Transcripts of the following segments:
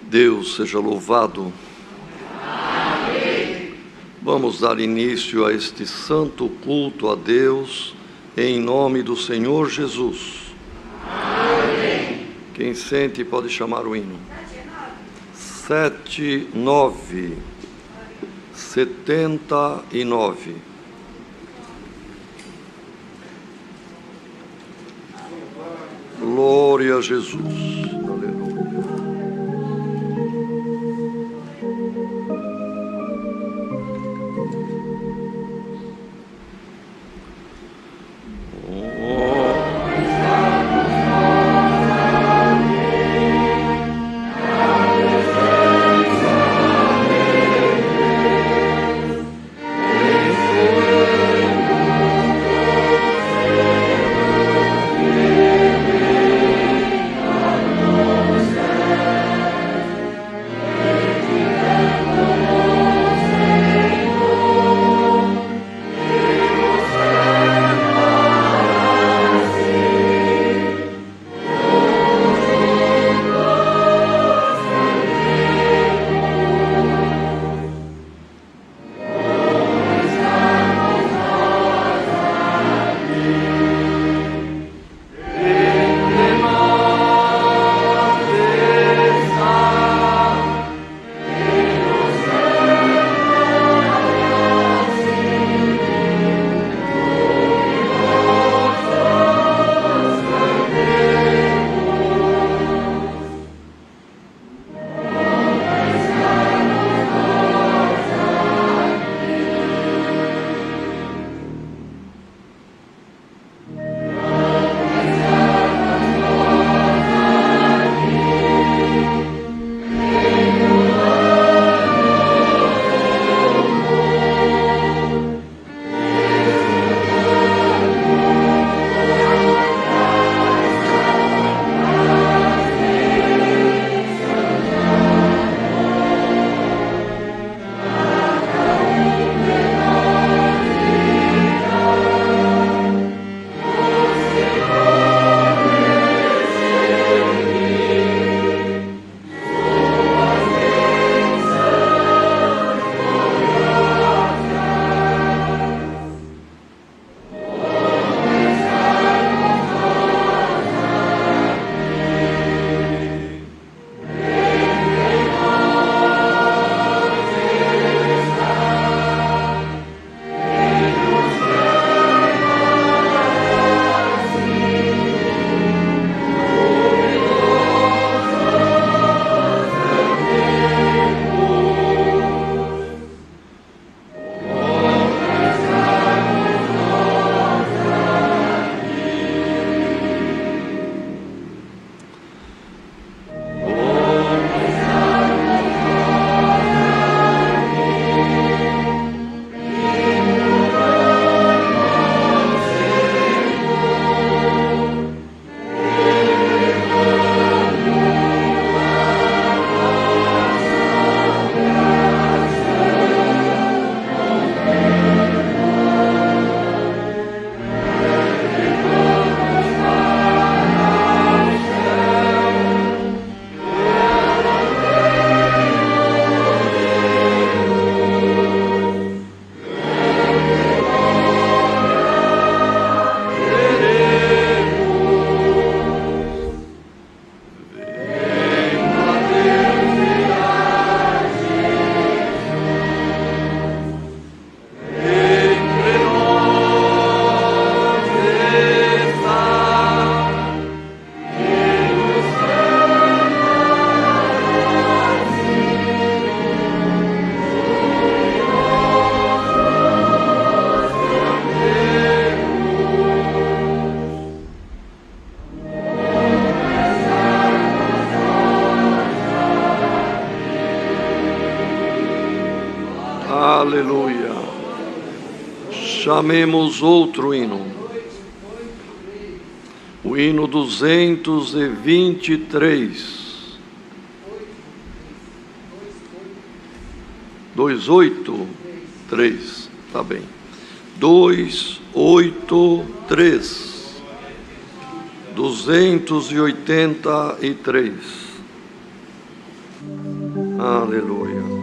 Deus seja louvado. Amém. Vamos dar início a este santo culto a Deus, em nome do Senhor Jesus. Amém. Quem sente pode chamar o hino. 79. 79. Glória a Jesus. Aleluia. Aleluia. Chamemos outro hino. O hino 223. 283. Tá bem. 283. 283. Aleluia.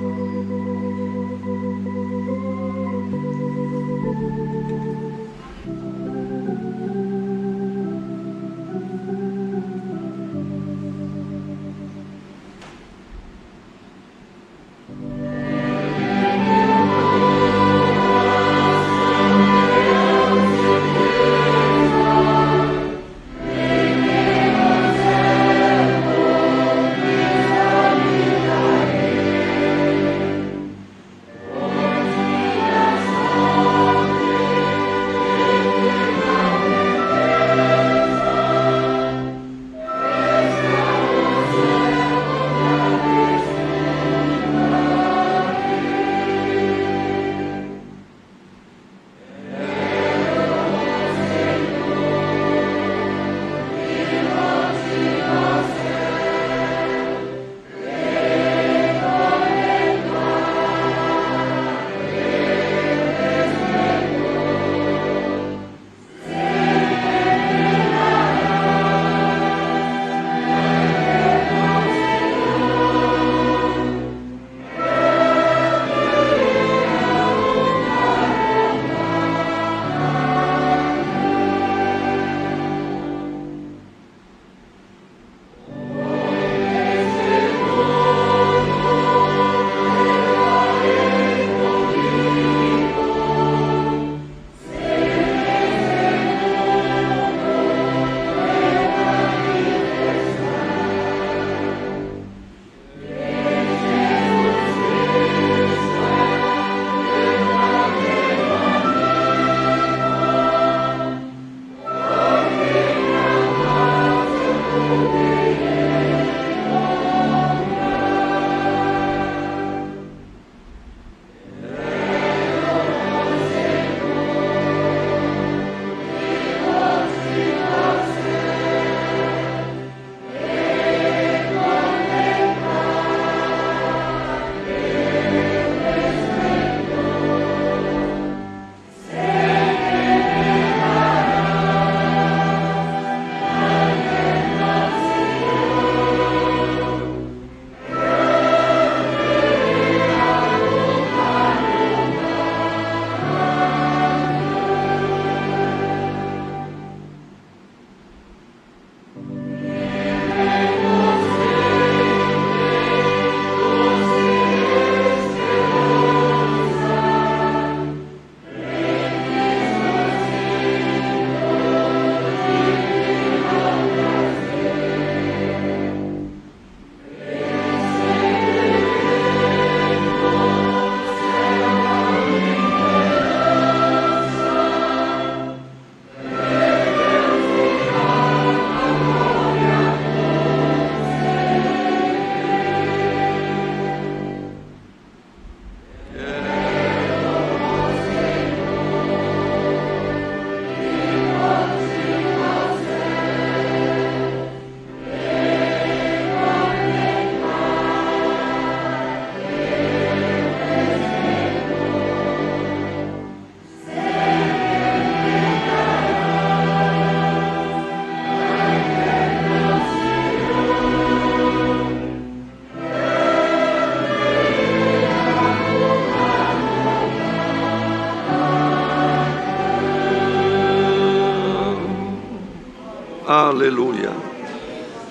Aleluia.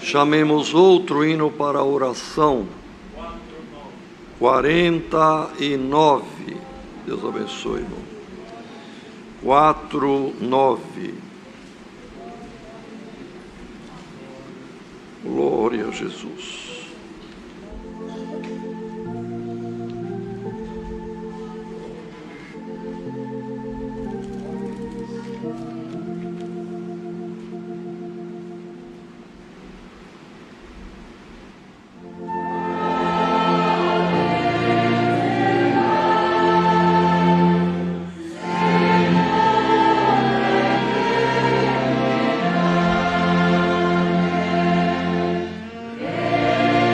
Chamemos outro hino para a oração. 49. Deus abençoe, irmão. 49. Glória a Jesus. Yeah.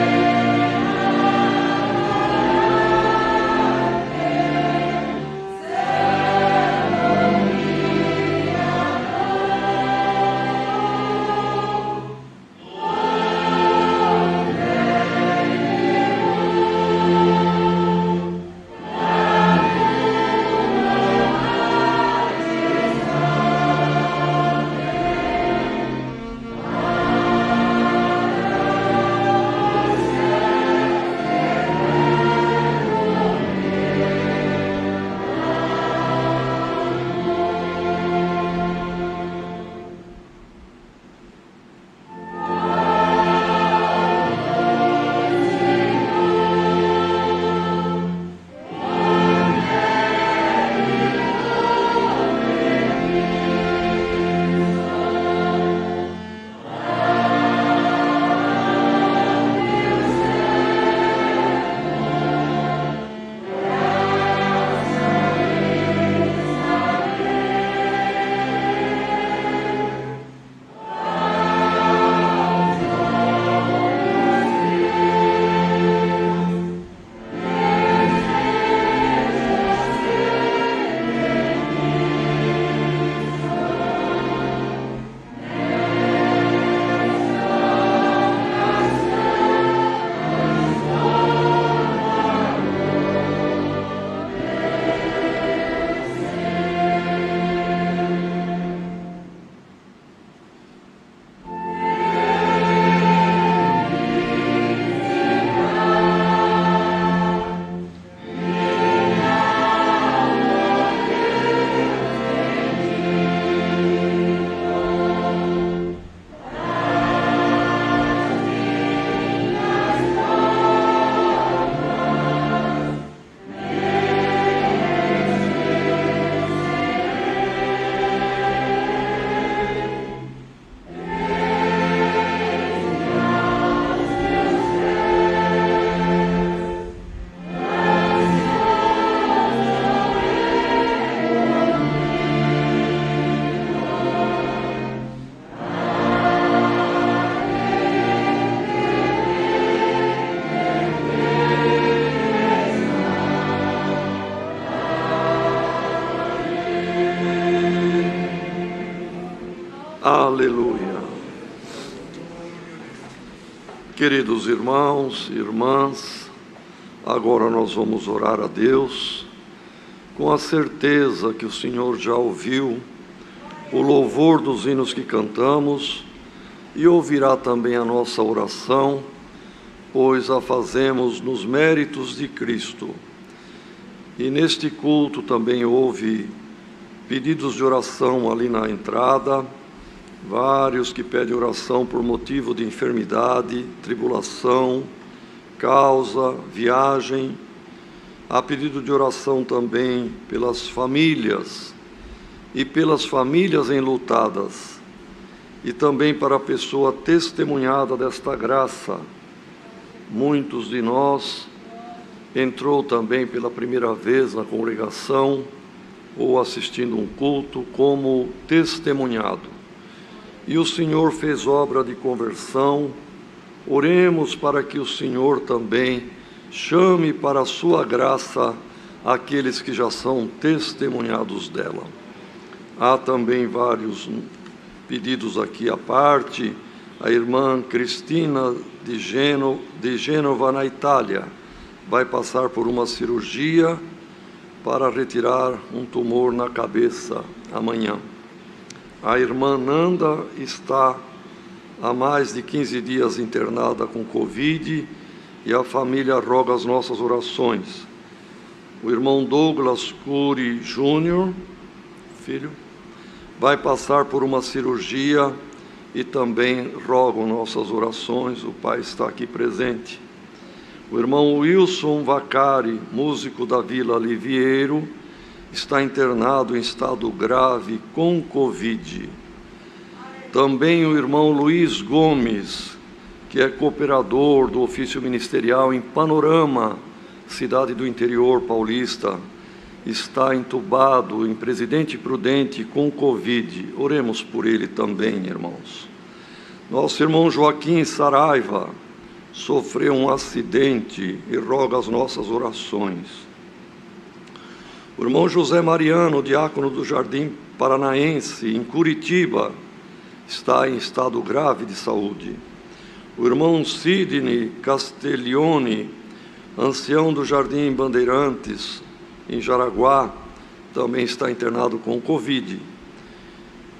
Aleluia. Queridos irmãos e irmãs, agora nós vamos orar a Deus com a certeza que o Senhor já ouviu o louvor dos hinos que cantamos e ouvirá também a nossa oração, pois a fazemos nos méritos de Cristo. E neste culto também houve pedidos de oração ali na entrada, vários que pedem oração por motivo de enfermidade, tribulação, causa, viagem. Há pedido de oração também pelas famílias e pelas famílias enlutadas, e também para a pessoa testemunhada desta graça. Muitos de nós entrou também pela primeira vez na congregação ou assistindo um culto como testemunhado. E o Senhor fez obra de conversão. Oremos para que o Senhor também chame para a sua graça aqueles que já são testemunhados dela. Há também vários pedidos aqui à parte. A irmã Cristina de Gênova, na Itália, vai passar por uma cirurgia para retirar um tumor na cabeça amanhã. A irmã Nanda está há mais de 15 dias internada com Covid e a família roga as nossas orações. O irmão Douglas Cury Júnior, filho, vai passar por uma cirurgia e também rogam nossas orações. O pai está aqui presente. O irmão Wilson Vacari, músico da Vila Liviero, está internado em estado grave com Covid. Também o irmão Luiz Gomes, que é cooperador do ofício ministerial em Panorama, cidade do interior paulista, está entubado em Presidente Prudente com Covid. Oremos por ele também, irmãos. Nosso irmão Joaquim Saraiva sofreu um acidente e roga as nossas orações. O irmão José Mariano, diácono do Jardim Paranaense, em Curitiba, está em estado grave de saúde. O irmão Sidney Castiglione, ancião do Jardim Bandeirantes, em Jaraguá, também está internado com Covid.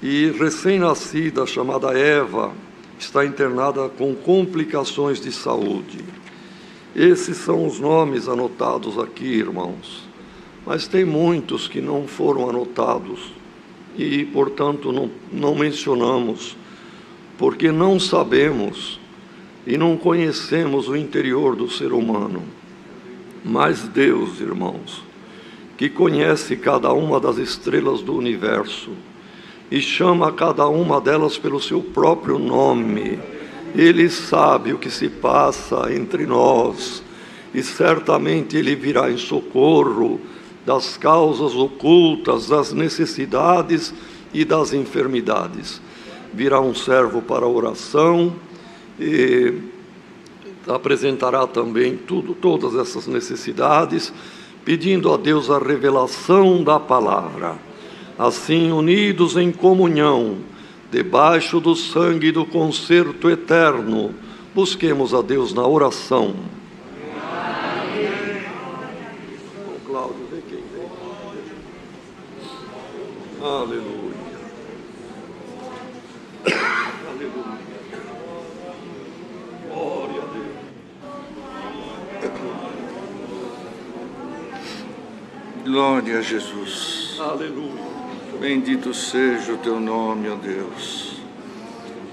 E recém-nascida, chamada Eva, está internada com complicações de saúde. Esses são os nomes anotados aqui, irmãos. Mas tem muitos que não foram anotados e, portanto, não mencionamos, porque não sabemos e não conhecemos o interior do ser humano. Mas Deus, irmãos, que conhece cada uma das estrelas do universo e chama cada uma delas pelo seu próprio nome, Ele sabe o que se passa entre nós e certamente Ele virá em socorro das causas ocultas, das necessidades e das enfermidades. Virá um servo para a oração e apresentará também todas essas necessidades, pedindo a Deus a revelação da palavra. Assim, unidos em comunhão, debaixo do sangue do concerto eterno, busquemos a Deus na oração. Ô Cláudio, vê quem vem. Aleluia. Aleluia. Glória a Deus. Glória a Jesus. Aleluia. Bendito seja o teu nome, ó Deus.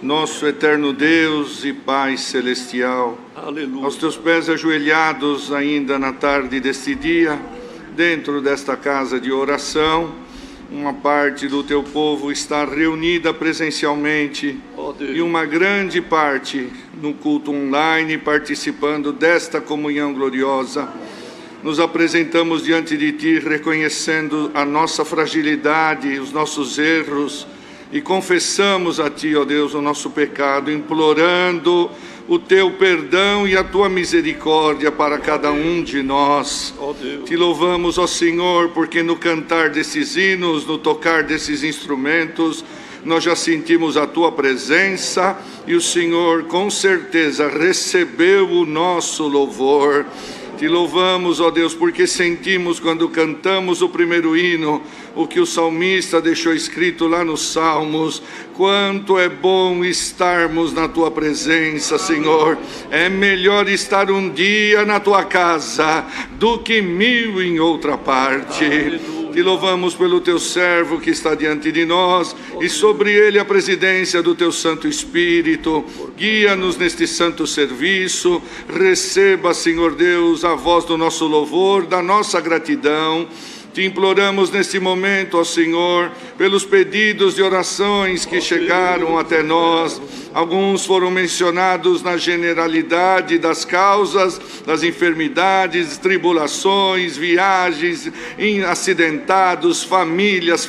Nosso eterno Deus e Pai celestial, Aleluia. aos teus pés ajoelhados ainda na tarde deste dia, dentro desta casa de oração, uma parte do teu povo está reunida presencialmente e uma grande parte no culto online, participando desta comunhão gloriosa. Nos apresentamos diante de Ti, reconhecendo a nossa fragilidade, os nossos erros, e confessamos a Ti, ó Deus, o nosso pecado, implorando o Teu perdão e a Tua misericórdia para cada um de nós. Te louvamos, ó Senhor, porque no cantar desses hinos, no tocar desses instrumentos, nós já sentimos a Tua presença e o Senhor com certeza recebeu o nosso louvor. Te louvamos, ó Deus, porque sentimos quando cantamos o primeiro hino, o que o salmista deixou escrito lá nos Salmos: quanto é bom estarmos na Tua presença, Senhor. É melhor estar um dia na Tua casa do que 1000 em outra parte. Aleluia. Te louvamos pelo Teu servo que está diante de nós e sobre ele a presidência do Teu Santo Espírito. Guia-nos neste santo serviço. Receba, Senhor Deus, a voz do nosso louvor, da nossa gratidão. Te imploramos neste momento, ó Senhor, pelos pedidos de orações que chegaram até nós. Alguns foram mencionados na generalidade das causas, das enfermidades, tribulações, viagens, acidentados, famílias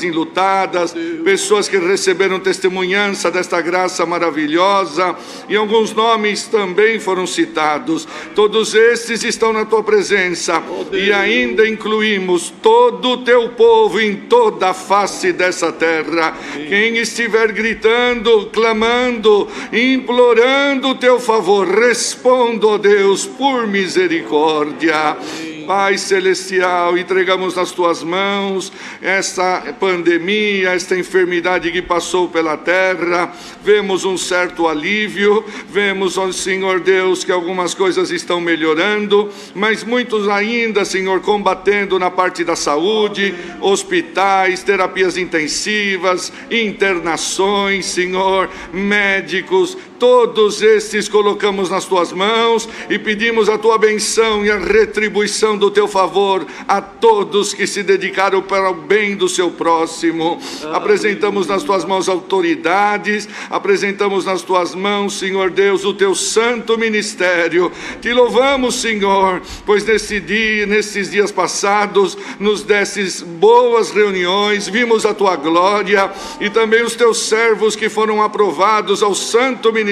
enlutadas, pessoas que receberam testemunhança desta graça maravilhosa, e alguns nomes também foram citados. Todos estes estão na Tua presença, e ainda incluímos todo o Teu povo em toda a face dessa terra. Quem estiver gritando, clamando, implorando o Teu favor, responda, ó Deus, por misericórdia. Pai Celestial, entregamos nas Tuas mãos esta pandemia, esta enfermidade que passou pela terra. Vemos um certo alívio, vemos, ó Senhor Deus, que algumas coisas estão melhorando, mas muitos ainda, Senhor, combatendo na parte da saúde, hospitais, terapias intensivas, internações, Senhor, médicos. Todos estes colocamos nas Tuas mãos e pedimos a Tua benção e a retribuição do Teu favor a todos que se dedicaram para o bem do seu próximo. Apresentamos nas Tuas mãos autoridades, apresentamos nas Tuas mãos, Senhor Deus, o Teu santo ministério. Te louvamos, Senhor, pois nesses dias passados nos destes boas reuniões, vimos a Tua glória e também os Teus servos que foram aprovados ao santo ministério,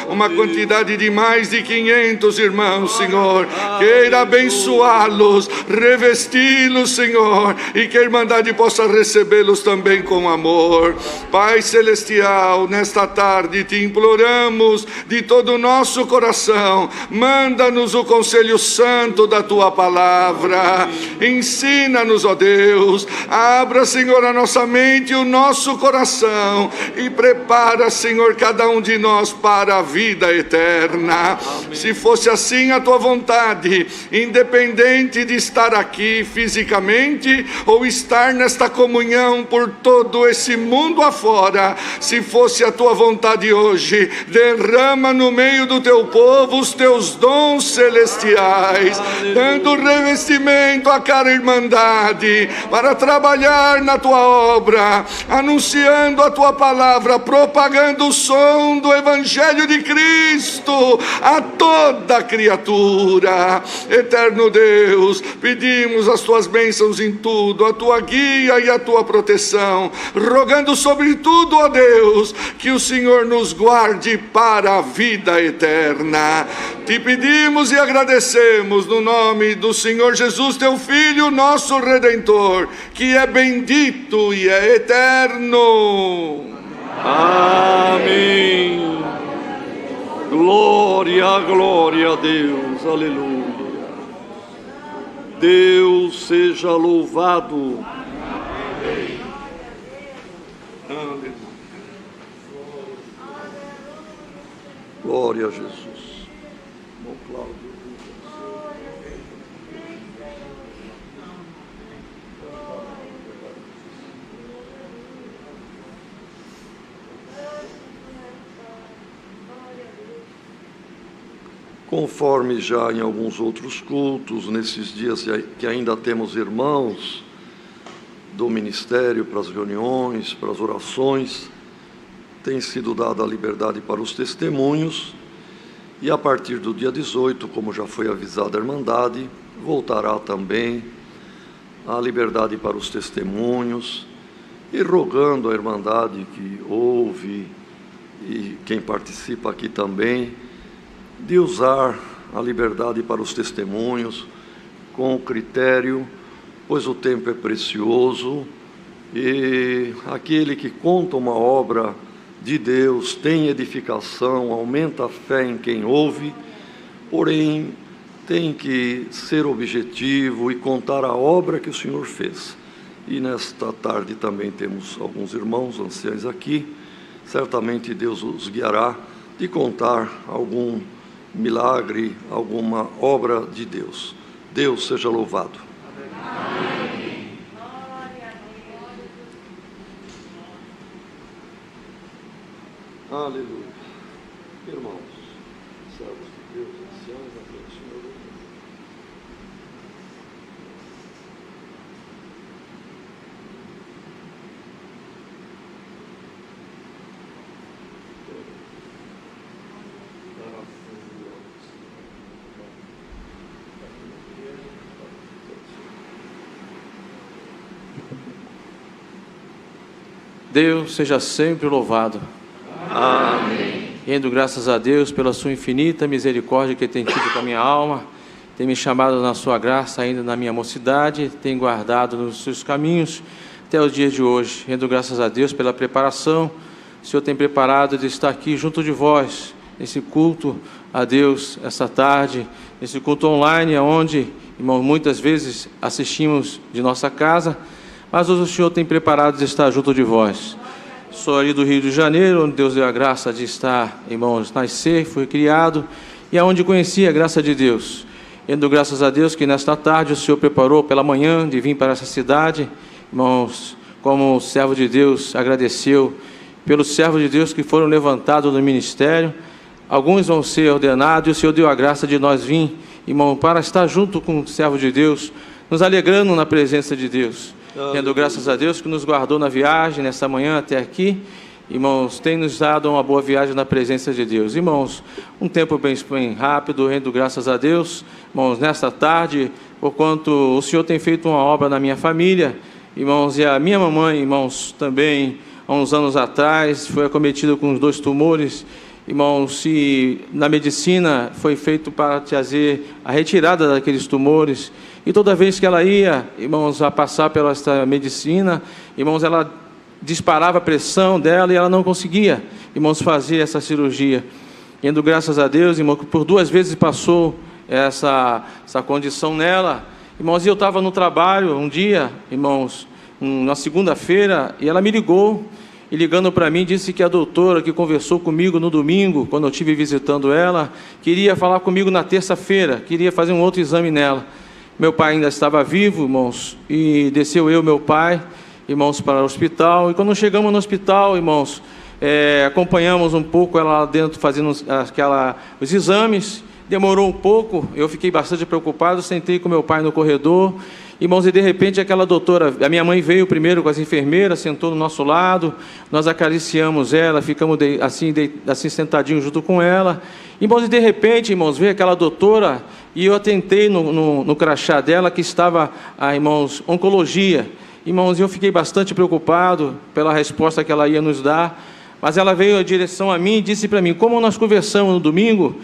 uma quantidade de mais de 500 irmãos, Senhor. Queira abençoá-los, revesti-los, Senhor, e que a Irmandade possa recebê-los também com amor. Pai Celestial, nesta tarde te imploramos de todo o nosso coração, manda-nos o conselho santo da Tua palavra, ensina-nos, ó Deus, abra, Senhor, a nossa mente e o nosso coração e prepara, Senhor, cada um de nós para a vida eterna. Amém. Se fosse assim a Tua vontade, independente de estar aqui fisicamente ou estar nesta comunhão por todo esse mundo afora, se fosse a Tua vontade hoje, derrama no meio do Teu povo os Teus dons celestiais. Aleluia. Dando revestimento a cada irmandade para trabalhar na Tua obra, anunciando a Tua palavra, propagando o som do Evangelho de Cristo a toda criatura. Eterno Deus, pedimos as Tuas bênçãos em tudo, a Tua guia e a Tua proteção, rogando sobre tudo, ó Deus, que o Senhor nos guarde para a vida eterna. Te pedimos e agradecemos no nome do Senhor Jesus, Teu Filho, nosso Redentor, que é bendito e é eterno. Amém. Glória, glória a Deus, aleluia. Deus seja louvado. Amém. Glória a Jesus. Bom, Cláudio. Conforme já em alguns outros cultos, nesses dias que ainda temos irmãos do ministério para as reuniões, para as orações, tem sido dada a liberdade para os testemunhos, e a partir do dia 18, como já foi avisada a Irmandade, voltará também a liberdade para os testemunhos, e rogando a Irmandade que ouve e quem participa aqui também, de usar a liberdade para os testemunhos com critério, pois o tempo é precioso E aquele que conta uma obra de Deus tem edificação, aumenta a fé em quem ouve, porém tem que ser objetivo e contar a obra que o Senhor fez. E nesta tarde também temos alguns irmãos anciãos aqui, certamente Deus os guiará de contar algum milagre, alguma obra de Deus. Deus seja louvado. Amém. Aleluia. Irmãos, servos de Deus, anciãos, na frente do Senhor. Deus seja sempre louvado. Amém. Rendo graças a Deus pela sua infinita misericórdia que tem tido com a minha alma, tem me chamado na sua graça ainda na minha mocidade, tem guardado nos seus caminhos até o dia de hoje. Rendo graças a Deus pela preparação. O Senhor tem preparado de estar aqui junto de vós, nesse culto a Deus, essa tarde, nesse culto online, onde, irmão, muitas vezes assistimos de nossa casa, mas hoje o Senhor tem preparado de estar junto de vós. Sou ali do Rio de Janeiro, onde Deus deu a graça de estar, irmãos, nascer, fui criado, e aonde conheci a graça de Deus. Rendo graças a Deus que nesta tarde o Senhor preparou pela manhã de vir para essa cidade. Irmãos, como o servo de Deus agradeceu pelos servos de Deus que foram levantados no ministério. Alguns vão ser ordenados, e o Senhor deu a graça de nós vir, irmão, para estar junto com o servo de Deus, nos alegrando na presença de Deus. Rendo graças a Deus que nos guardou na viagem, nessa manhã até aqui. Irmãos, tem nos dado uma boa viagem na presença de Deus. Irmãos, um tempo bem rápido, rendo graças a Deus. Irmãos, nesta tarde, porquanto o Senhor tem feito uma obra na minha família. Irmãos, e a minha mamãe, irmãos, também, há uns anos atrás, foi acometida com os 2 tumores. Irmãos, se na medicina foi feito para trazer a retirada daqueles tumores, e toda vez que ela ia, irmãos, a passar pela esta medicina, irmãos, ela disparava a pressão dela e ela não conseguia, irmãos, fazer essa cirurgia. Indo graças a Deus, irmão, que por 2 vezes passou essa condição nela. Irmãos, e eu estava no trabalho um dia, irmãos, na segunda-feira, e ela me ligou, e ligando para mim, disse que a doutora que conversou comigo no domingo, quando eu estive visitando ela, queria falar comigo na terça-feira, queria fazer um outro exame nela. Meu pai ainda estava vivo, irmãos, e desceu eu e meu pai, irmãos, para o hospital. E quando chegamos no hospital, irmãos, acompanhamos um pouco ela lá dentro, fazendo os exames. Demorou um pouco, eu fiquei bastante preocupado, sentei com meu pai no corredor. Irmãos, e de repente aquela doutora, a minha mãe veio primeiro com as enfermeiras, sentou no nosso lado, nós acariciamos ela, ficamos assim sentadinhos junto com ela. Irmãos, e de repente, irmãos, veio aquela doutora e eu atentei no crachá dela que estava, irmãos, oncologia. Irmãos, eu fiquei bastante preocupado pela resposta que ela ia nos dar, mas ela veio em direção a mim e disse para mim, como nós conversamos no domingo,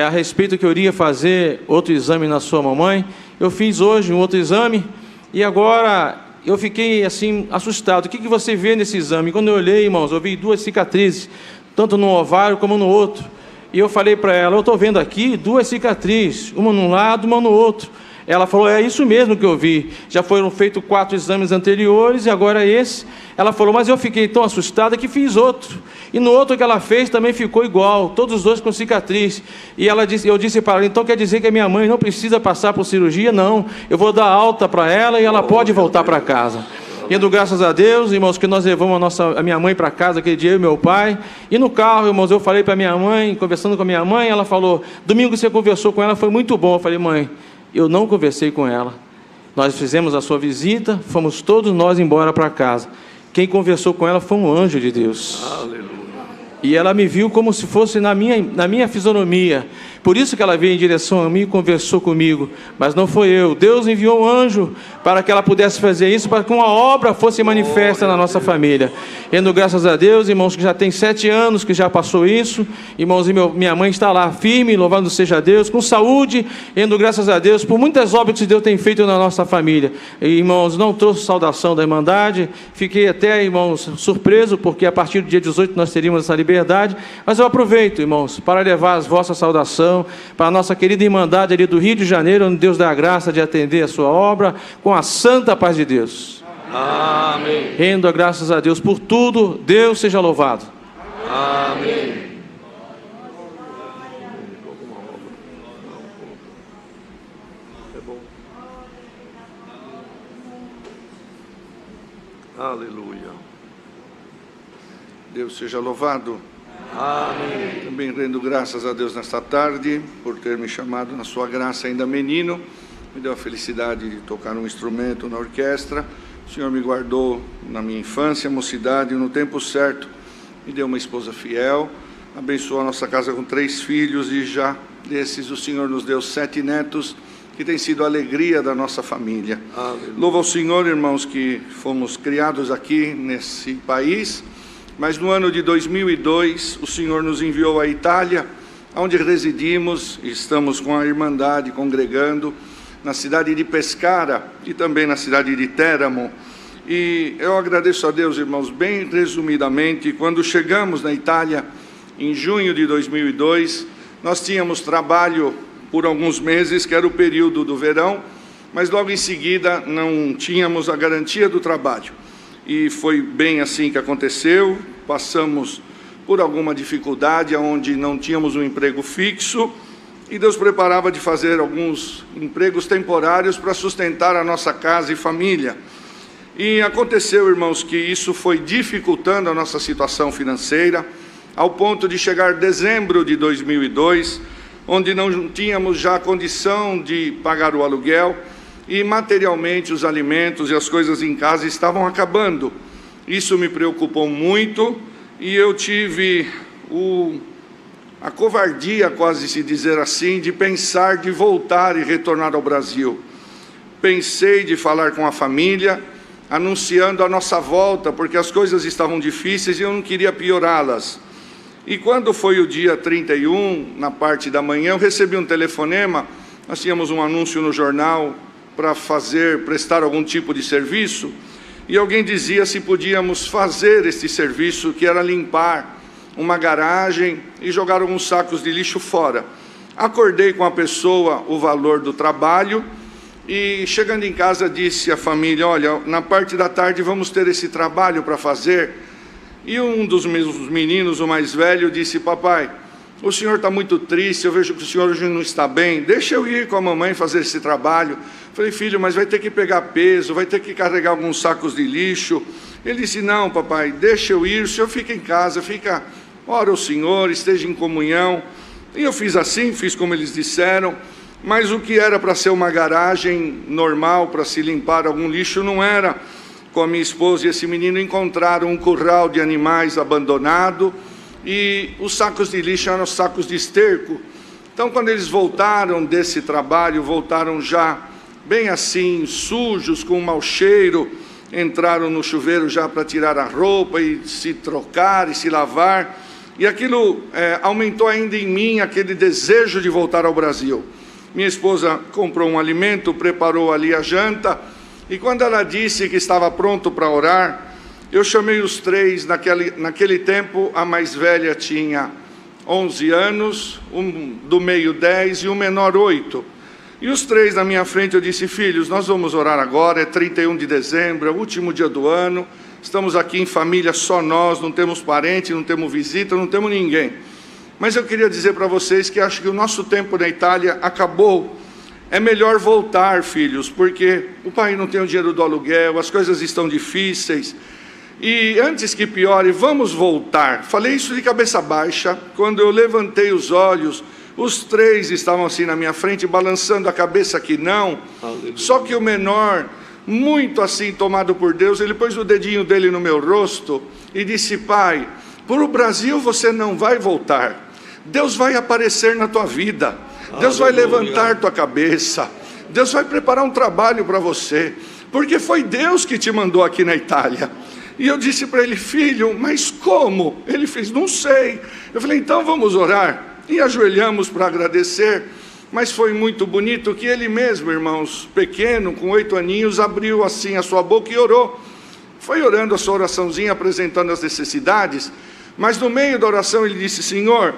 a respeito que eu iria fazer outro exame na sua mamãe, eu fiz hoje um outro exame, e agora eu fiquei assim, assustado. O que você vê nesse exame? Quando eu olhei, irmãos, eu vi 2 cicatrizes, tanto no ovário como no outro, e eu falei para ela, eu estou vendo aqui 2 cicatrizes, uma num lado, uma no outro. Ela falou, é isso mesmo que eu vi, já foram feitos 4 exames anteriores, e agora esse. Ela falou, mas eu fiquei tão assustada que fiz outro, e no outro que ela fez também ficou igual, todos os 2 com cicatriz. E eu disse para ela, então quer dizer que a minha mãe não precisa passar por cirurgia? Não, eu vou dar alta para ela e ela pode voltar para casa. Indo graças a Deus, irmãos, que nós levamos a minha mãe para casa aquele dia, eu e meu pai, e no carro, irmãos, eu falei para minha mãe, conversando com a minha mãe, ela falou, domingo você conversou com ela, foi muito bom. Eu falei, mãe, eu não conversei com ela, nós fizemos a sua visita, fomos todos nós embora para casa, quem conversou com ela foi um anjo de Deus. Aleluia. E ela me viu como se fosse na minha fisionomia, Por isso que ela veio em direção a mim e conversou comigo. Mas não foi eu. Deus enviou um anjo para que ela pudesse fazer isso, para que uma obra fosse manifesta na nossa família. Rendo graças a Deus, irmãos, que já tem 7 anos que já passou isso. Irmãos, e minha mãe está lá firme, louvando seja Deus, com saúde, rendo graças a Deus por muitas obras que Deus tem feito na nossa família. E, irmãos, não trouxe saudação da Irmandade. Fiquei até, irmãos, surpreso, porque a partir do dia 18 nós teríamos essa liberdade. Mas eu aproveito, irmãos, para levar as vossas saudações para a nossa querida Irmandade ali do Rio de Janeiro, onde Deus dá a graça de atender a sua obra com a santa paz de Deus. Amém. Rendo graças a Deus por tudo. Deus seja louvado. Amém. Aleluia. Deus seja louvado. Amém. Também rendo graças a Deus nesta tarde, por ter me chamado na sua graça ainda menino. Me deu a felicidade de tocar um instrumento na orquestra. O Senhor me guardou na minha infância, mocidade, no tempo certo. Me deu uma esposa fiel. Abençoou a nossa casa com 3 filhos e já desses o Senhor nos deu 7 netos, que tem sido a alegria da nossa família. Aleluia. Louvo ao Senhor, irmãos, que fomos criados aqui nesse país, mas no ano de 2002 o Senhor nos enviou à Itália, onde residimos e estamos com a Irmandade congregando na cidade de Pescara e também na cidade de Teramo. E eu agradeço a Deus, irmãos, bem resumidamente, quando chegamos na Itália em junho de 2002, nós tínhamos trabalho por alguns meses, que era o período do verão, mas logo em seguida não tínhamos a garantia do trabalho. E foi bem assim que aconteceu. Passamos por alguma dificuldade, onde não tínhamos um emprego fixo, e Deus preparava de fazer alguns empregos temporários para sustentar a nossa casa e família. E aconteceu, irmãos, que isso foi dificultando a nossa situação financeira, ao ponto de chegar dezembro de 2002, onde não tínhamos já condição de pagar o aluguel, e materialmente os alimentos e as coisas em casa estavam acabando. Isso me preocupou muito, e eu tive a covardia, quase se dizer assim, de pensar de voltar e retornar ao Brasil. Pensei de falar com a família, anunciando a nossa volta, porque as coisas estavam difíceis e eu não queria piorá-las. E quando foi o dia 31, na parte da manhã, eu recebi um telefonema. Nós tínhamos um anúncio no jornal para prestar algum tipo de serviço, e alguém dizia se podíamos fazer este serviço, que era limpar uma garagem e jogar alguns sacos de lixo fora. Acordei com a pessoa o valor do trabalho, e chegando em casa disse à família: olha, na parte da tarde vamos ter esse trabalho para fazer. E um dos meus meninos, o mais velho, disse: papai, o senhor está muito triste, eu vejo que o senhor hoje não está bem, deixa eu ir com a mamãe fazer esse trabalho. Falei: filho, mas vai ter que pegar peso, vai ter que carregar alguns sacos de lixo. Ele disse: não, papai, deixa eu ir, o senhor fica em casa, ora o senhor, esteja em comunhão. E eu fiz assim, fiz como eles disseram, mas o que era para ser uma garagem normal, para se limpar algum lixo, não era. Com a minha esposa e esse menino encontraram um curral de animais abandonado, e os sacos de lixo eram sacos de esterco. Então, quando eles voltaram desse trabalho, voltaram já bem assim, sujos, com um mau cheiro, entraram no chuveiro já para tirar a roupa e se trocar e se lavar, e aquilo aumentou ainda em mim aquele desejo de voltar ao Brasil. Minha esposa comprou um alimento, preparou ali a janta, e quando ela disse que estava pronto para orar, eu chamei os 3, naquele tempo a mais velha tinha 11 anos, um do meio 10 e o menor 8. E os 3 na minha frente eu disse: filhos, nós vamos orar agora, é 31 de dezembro, é o último dia do ano, estamos aqui em família, só nós, não temos parente, não temos visita, não temos ninguém. Mas eu queria dizer para vocês que acho que o nosso tempo na Itália acabou. É melhor voltar, filhos, porque o pai não tem o dinheiro do aluguel, as coisas estão difíceis. E antes que piore, vamos voltar. Falei isso de cabeça baixa. Quando eu levantei os olhos, os 3 estavam assim na minha frente, balançando a cabeça que não. Aleluia. Só que o menor, muito assim tomado por Deus, ele pôs o dedinho dele no meu rosto e disse: pai, para o Brasil você não vai voltar. Deus vai aparecer na tua vida, Deus vai levantar tua cabeça, Deus vai preparar um trabalho para você, porque foi Deus que te mandou aqui na Itália. E eu disse para ele: filho, mas como? Ele fez: não sei. Eu falei: então vamos orar. E ajoelhamos para agradecer. Mas foi muito bonito que ele mesmo, irmãos, pequeno, com 8 aninhos, abriu assim a sua boca e orou. Foi orando a sua oraçãozinha, apresentando as necessidades. Mas no meio da oração ele disse: Senhor,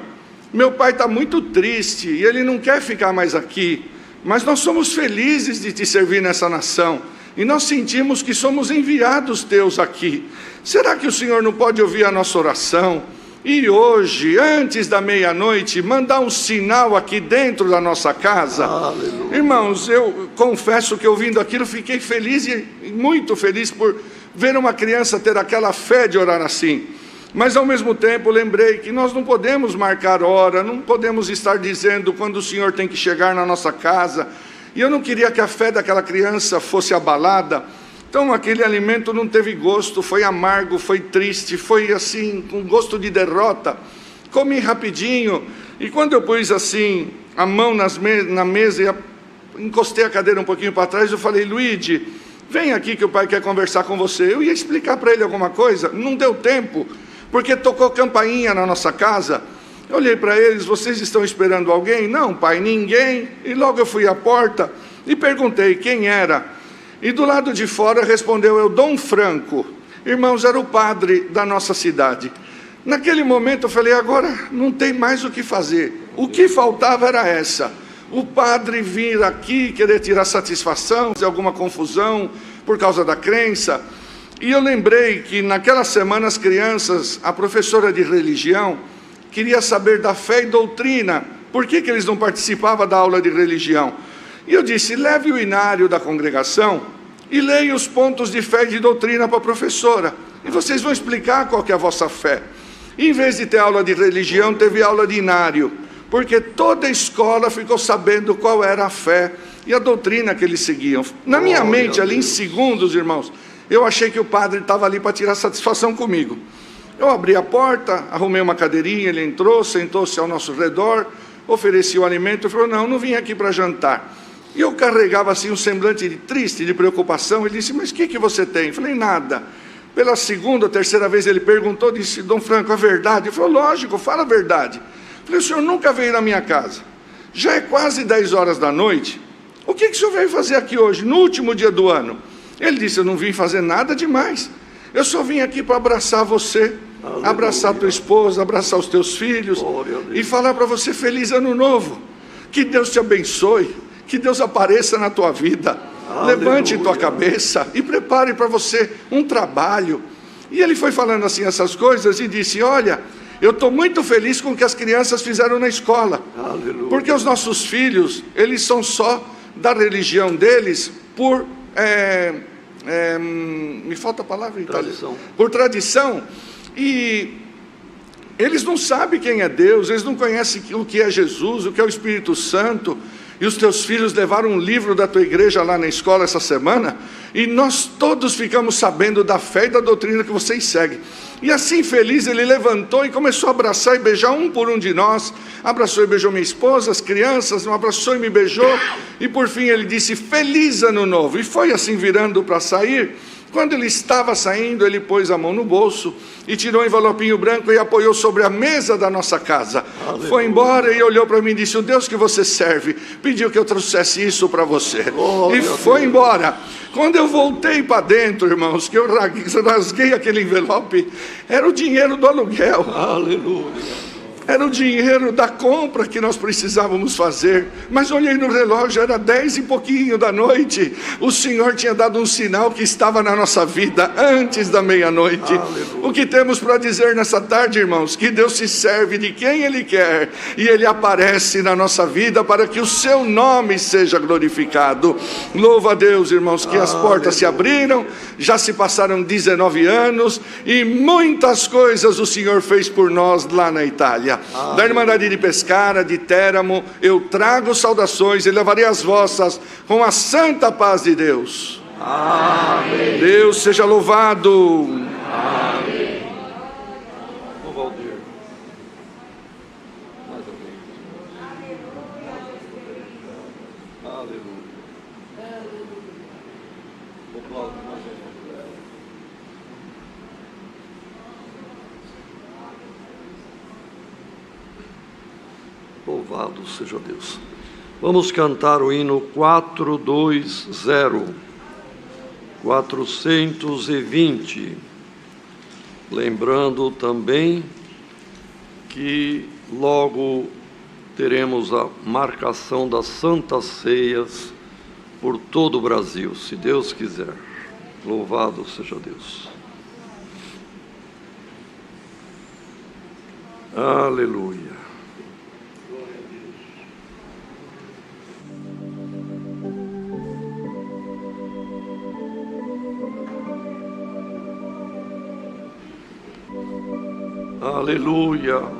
meu pai está muito triste e ele não quer ficar mais aqui, mas nós somos felizes de te servir nessa nação. E nós sentimos que somos enviados teus aqui. Será que o Senhor não pode ouvir a nossa oração? E hoje, antes da meia-noite, mandar um sinal aqui dentro da nossa casa? Aleluia. Irmãos, eu confesso que ouvindo aquilo, fiquei feliz e muito feliz por ver uma criança ter aquela fé de orar assim. Mas ao mesmo tempo lembrei que nós não podemos marcar hora, não podemos estar dizendo quando o Senhor tem que chegar na nossa casa. E eu não queria que a fé daquela criança fosse abalada. Então aquele alimento não teve gosto, foi amargo, foi triste, foi assim, com gosto de derrota. Comi rapidinho, e quando eu pus assim a mão na mesa e encostei a cadeira um pouquinho para trás, eu falei: Luigi, vem aqui que o pai quer conversar com você. Eu ia explicar para ele alguma coisa, não deu tempo, porque tocou campainha na nossa casa. Eu olhei para eles: vocês estão esperando alguém? Não, pai, ninguém. E logo eu fui à porta e perguntei quem era. E do lado de fora respondeu: eu, Dom Franco. Irmãos, era o padre da nossa cidade. Naquele momento eu falei: agora não tem mais o que fazer. O que faltava era essa: o padre vir aqui querer tirar satisfação, fazer alguma confusão por causa da crença. E eu lembrei que naquela semana as crianças, a professora de religião, queria saber da fé e doutrina. Por que eles não participavam da aula de religião? E eu disse: leve o inário da congregação e leia os pontos de fé e de doutrina para a professora. E vocês vão explicar qual que é a vossa fé. E em vez de ter aula de religião, teve aula de inário. Porque toda a escola ficou sabendo qual era a fé e a doutrina que eles seguiam. Na minha mente, ali em segundos, irmãos, eu achei que o padre estava ali para tirar satisfação comigo. Eu abri a porta, arrumei uma cadeirinha, ele entrou, sentou-se ao nosso redor, ofereci o alimento e falou: não vim aqui para jantar. E eu carregava assim um semblante triste, de preocupação. Ele disse: mas o que você tem? Eu falei: nada. Pela segunda ou terceira vez ele perguntou, disse: Dom Franco, a verdade? Eu falei: lógico, fala a verdade. Eu falei: o senhor nunca veio na minha casa. Já é quase 10 horas da noite. O que o senhor veio fazer aqui hoje, no último dia do ano? Ele disse: eu não vim fazer nada demais. Eu só vim aqui para abraçar você, abraçar tua esposa, abraçar os teus filhos e falar para você: feliz ano novo. Que Deus te abençoe, que Deus apareça na tua vida. Levante tua cabeça e prepare para você um trabalho. E ele foi falando assim essas coisas e disse: olha, eu estou muito feliz com o que as crianças fizeram na escola. Porque os nossos filhos, eles são só da religião deles por... me falta a palavra em italiano. Por tradição. E eles não sabem quem é Deus, eles não conhecem o que é Jesus, o que é o Espírito Santo. E os teus filhos levaram um livro da tua igreja lá na escola essa semana, e nós todos ficamos sabendo da fé e da doutrina que vocês seguem. E assim feliz ele levantou e começou a abraçar e beijar um por um de nós. Abraçou e beijou minha esposa, as crianças, abraçou e me beijou. E por fim ele disse: feliz ano novo. E foi assim virando para sair. Quando ele estava saindo, ele pôs a mão no bolso e tirou um envelopinho branco e apoiou sobre a mesa da nossa casa. Aleluia. Foi embora e olhou para mim e disse: o Deus que você serve pediu que eu trouxesse isso para você. E foi embora. Quando eu voltei para dentro, irmãos, que eu rasguei aquele envelope, era o dinheiro do aluguel. Aleluia. Era o dinheiro da compra que nós precisávamos fazer. Mas olhei no relógio, era 10 e pouquinho da noite. O Senhor tinha dado um sinal que estava na nossa vida antes da meia-noite. O que temos para dizer nessa tarde, irmãos? Que Deus se serve de quem Ele quer. E Ele aparece na nossa vida para que o Seu nome seja glorificado. Louva a Deus, irmãos, que as portas se abriram. Já se passaram 19 anos. E muitas coisas o Senhor fez por nós lá na Itália. Da Irmandade de Pescara, de Teramo, eu trago saudações e levarei as vossas com a santa paz de Deus. Amém. Deus seja louvado. Amém. Ô Valdir, mais Aleluia. Louvado seja Deus. Vamos cantar o hino 420, 420. Lembrando também que logo teremos a marcação das Santas Ceias por todo o Brasil, se Deus quiser. Louvado seja Deus. Aleluia. Aleluia.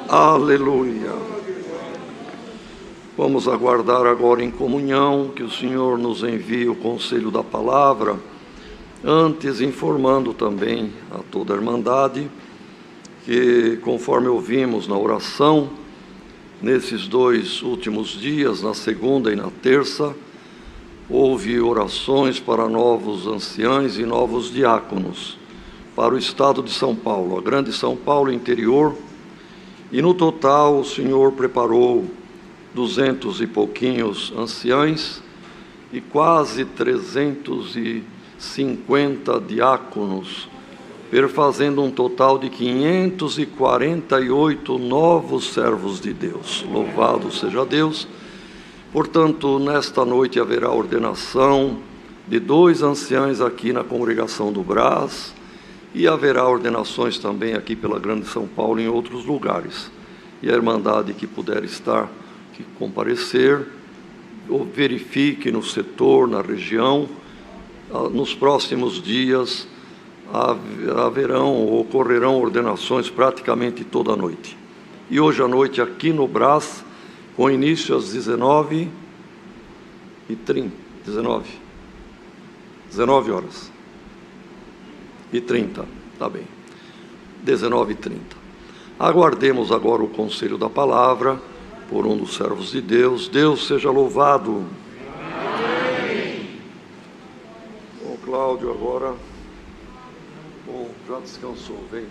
Aleluia. Vamos aguardar agora em comunhão que o Senhor nos envie o conselho da palavra, antes informando também a toda a Irmandade que, conforme ouvimos na oração, nesses 2 últimos dias, na segunda e na terça, houve orações para novos anciães e novos diáconos para o estado de São Paulo, a grande São Paulo interior, e no total o Senhor preparou 200 e pouquinhos anciães e quase 350 diáconos, perfazendo um total de 548 novos servos de Deus. Louvado seja Deus! Portanto, nesta noite haverá ordenação de 2 anciães aqui na congregação do Brás, e haverá ordenações também aqui pela Grande São Paulo em outros lugares. E a Irmandade que puder estar, que comparecer, ou verifique no setor, na região, nos próximos dias haverão ou ocorrerão ordenações praticamente toda a noite. E hoje à noite aqui no Brás, com início às 19h30, 19h30, tá bem, 19h30. Aguardemos agora o conselho da palavra por um dos servos de Deus. Deus seja louvado. Amém. Bom, Cláudio, agora, bom, já descansou, vem.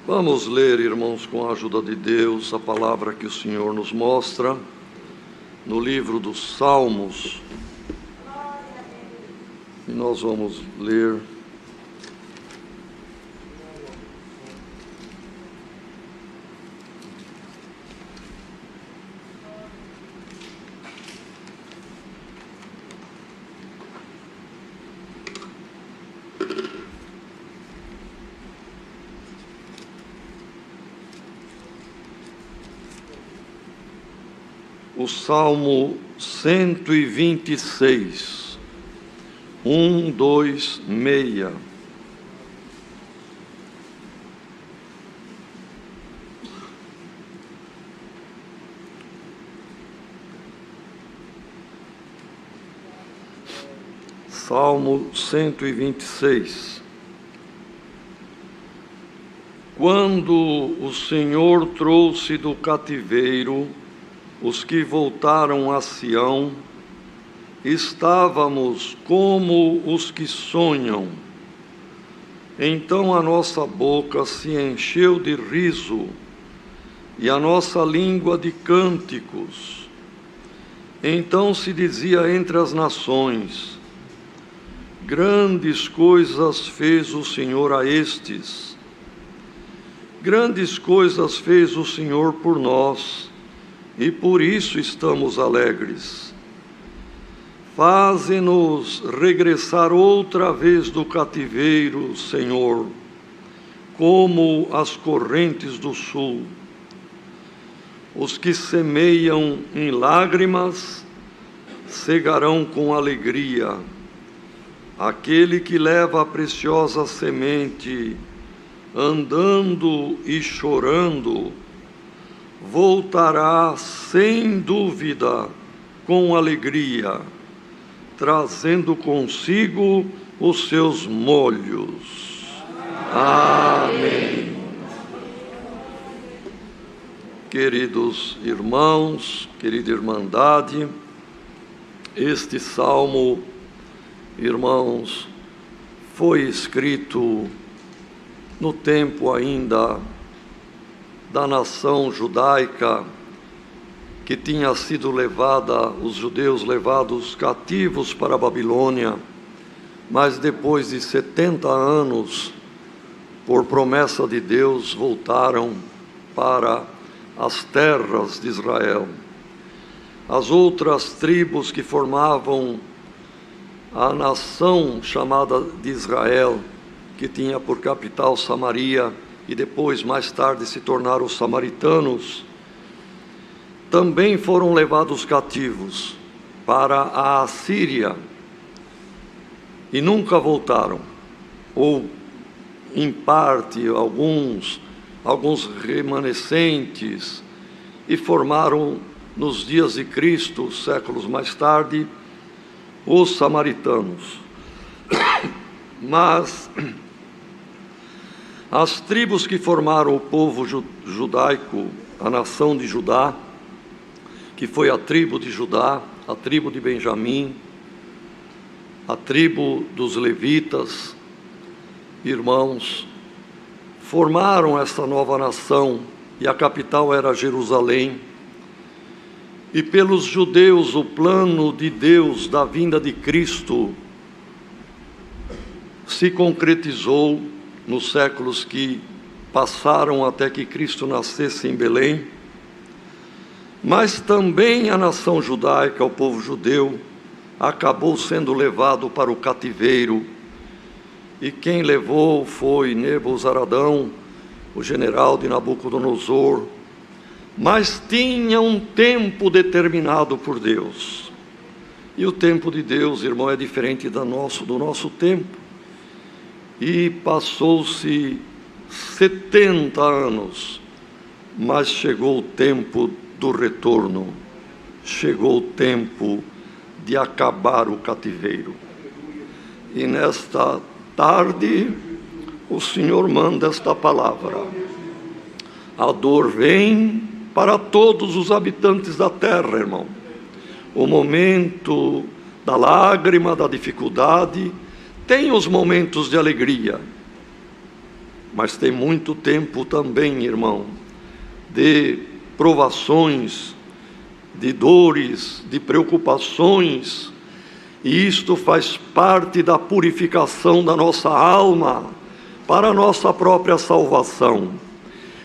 Vamos ler, irmãos, com a ajuda de Deus, a palavra que o Senhor nos mostra no livro dos Salmos. E nós vamos ler o Salmo 126, 1, 2, 6. Salmo 126. Quando o Senhor trouxe do cativeiro os que voltaram a Sião, estávamos como os que sonham. Então a nossa boca se encheu de riso e a nossa língua de cânticos. Então se dizia entre as nações: grandes coisas fez o Senhor a estes. Grandes coisas fez o Senhor por nós, e por isso estamos alegres. Faze-nos regressar outra vez do cativeiro, Senhor, como as correntes do sul. Os que semeiam em lágrimas cegarão com alegria. Aquele que leva a preciosa semente, andando e chorando, voltará sem dúvida com alegria, trazendo consigo os seus molhos. Amém. Queridos irmãos, querida irmandade, este salmo, irmãos, foi escrito no tempo ainda da nação judaica, que tinha sido levada, os judeus levados cativos para a Babilônia, mas depois de 70 anos, por promessa de Deus, voltaram para as terras de Israel. As outras tribos que formavam a nação chamada de Israel, que tinha por capital Samaria, e depois, mais tarde, se tornaram os samaritanos, também foram levados cativos para a Assíria e nunca voltaram, ou em parte, alguns remanescentes, e formaram nos dias de Cristo, séculos mais tarde, os samaritanos. Mas as tribos que formaram o povo judaico, a nação de Judá, que foi a tribo de Judá, a tribo de Benjamim, a tribo dos levitas, irmãos, formaram esta nova nação, e a capital era Jerusalém. E pelos judeus, o plano de Deus da vinda de Cristo se concretizou nos séculos que passaram até que Cristo nascesse em Belém. Mas também a nação judaica, o povo judeu, acabou sendo levado para o cativeiro. E quem levou foi Nebuzaradão, o general de Nabucodonosor. Mas tinha um tempo determinado por Deus. E o tempo de Deus, irmão, é diferente do nosso tempo. E passou-se 70 anos, mas chegou o tempo do retorno, chegou o tempo de acabar o cativeiro. E nesta tarde, o Senhor manda esta palavra: a dor vem para todos os habitantes da terra, irmão. O momento da lágrima, da dificuldade, tem os momentos de alegria, mas tem muito tempo também, irmão, de provações, de dores, de preocupações, e isto faz parte da purificação da nossa alma para a nossa própria salvação.